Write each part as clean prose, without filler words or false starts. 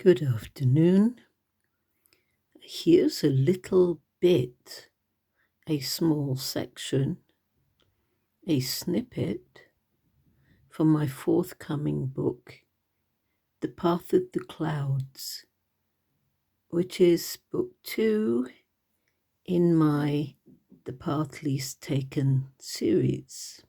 Good afternoon. Here's a little bit, a small section, a snippet from my forthcoming book, The Path of the Clouds, which is book 2 in my The Path Least Taken series.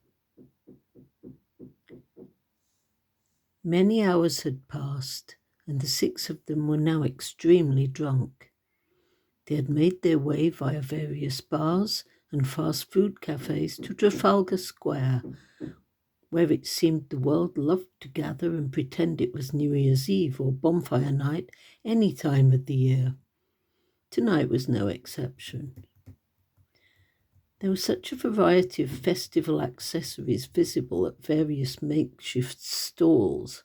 Many hours had passed, and the 6 of them were now extremely drunk. They had made their way via various bars and fast food cafes to Trafalgar Square, where it seemed the world loved to gather and pretend it was New Year's Eve or bonfire night any time of the year. Tonight was no exception. There was such a variety of festival accessories visible at various makeshift stalls,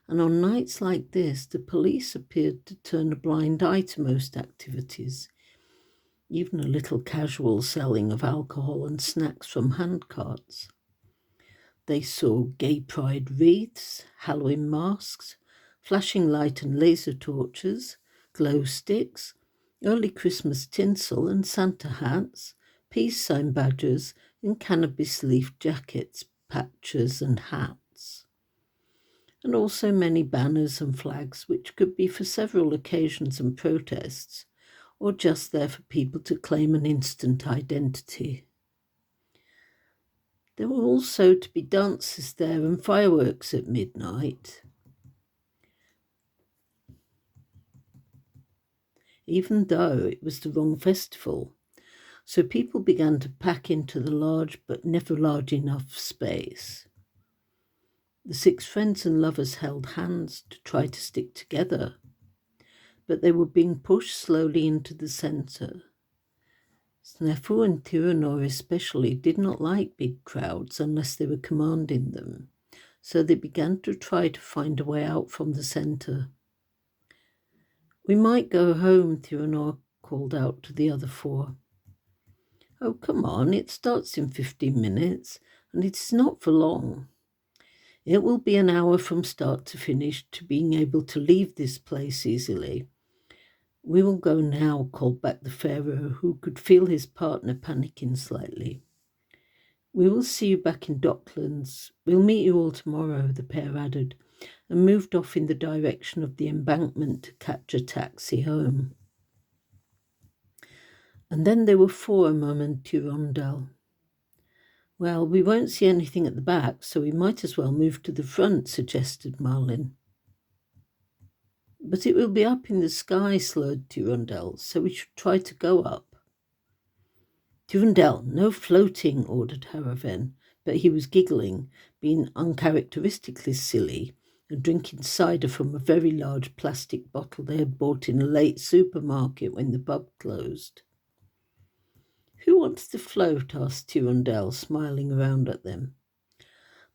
and on nights like this, the police appeared to turn a blind eye to most activities, even a little casual selling of alcohol and snacks from handcarts. They saw gay pride wreaths, Halloween masks, flashing light and laser torches, glow sticks, early Christmas tinsel and Santa hats, peace sign badges, and cannabis leaf jackets, patches, and hats. And also many banners and flags, which could be for several occasions and protests, or just there for people to claim an instant identity. There were also to be dances there and fireworks at midnight. Even though it was the wrong festival, so people began to pack into the large but never large enough space. The 6 friends and lovers held hands to try to stick together, but they were being pushed slowly into the centre. Snefu and Tiranor especially did not like big crowds unless they were commanding them, so they began to try to find a way out from the centre. "We might go home," Tiranor called out to the other 4. "Oh, come on, it starts in 15 minutes, and it is not for long. It will be an hour from start to finish to being able to leave this place easily. We will go now," called back the Pharaoh, who could feel his partner panicking slightly. "We will see you back in Docklands. We'll meet you all tomorrow," the pair added, and moved off in the direction of the embankment to catch a taxi home. And then there were 4, murmured Turondel. "Well, we won't see anything at the back, so we might as well move to the front," suggested Marlin. "But it will be up in the sky," slurred Turondel, "so we should try to go up." "Turondel, no floating," ordered Haraven, but he was giggling, being uncharacteristically silly, and drinking cider from a very large plastic bottle they had bought in a late supermarket when the pub closed. "Who wants to float?" asked Turondel, smiling around at them.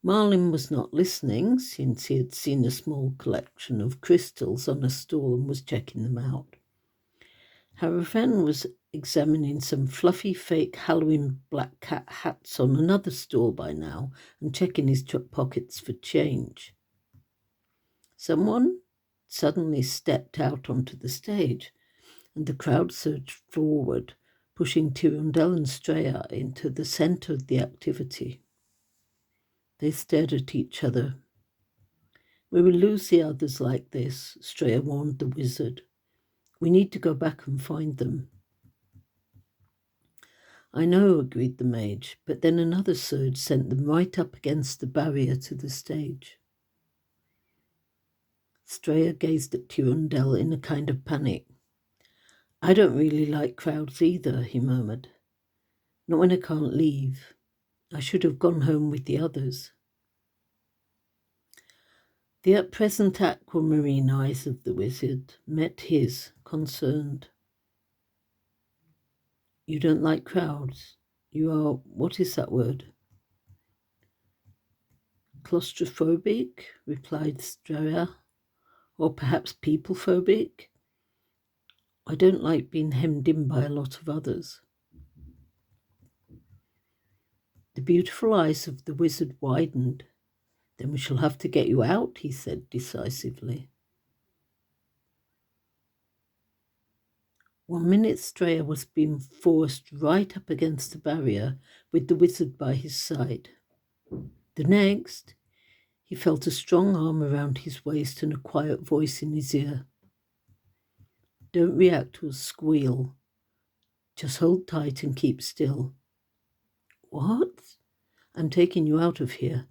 Marlin was not listening, since he had seen a small collection of crystals on a stall and was checking them out. Harafen was examining some fluffy fake Halloween black cat hats on another stall by now and checking his pockets for change. Someone suddenly stepped out onto the stage, and the crowd surged forward, pushing Tirundel and Straya into the center of the activity. They stared at each other. "We will lose the others like this," Straya warned the wizard. "We need to go back and find them." "I know," agreed the mage, but then another surge sent them right up against the barrier to the stage. Straya gazed at Turundel in a kind of panic. "I don't really like crowds either," he murmured. "Not when I can't leave. I should have gone home with the others." The at present aquamarine eyes of the wizard met his, concerned. "You don't like crowds? You are, what is that word?" "Claustrophobic," replied Straya. "Or perhaps people-phobic? I don't like being hemmed in by a lot of others." The beautiful eyes of the wizard widened. "Then we shall have to get you out," he said decisively. 1 minute Strayer was being forced right up against the barrier with the wizard by his side. The next, he felt a strong arm around his waist and a quiet voice in his ear. Don't react to a squeal. Just hold tight and keep still. What? I'm taking you out of here.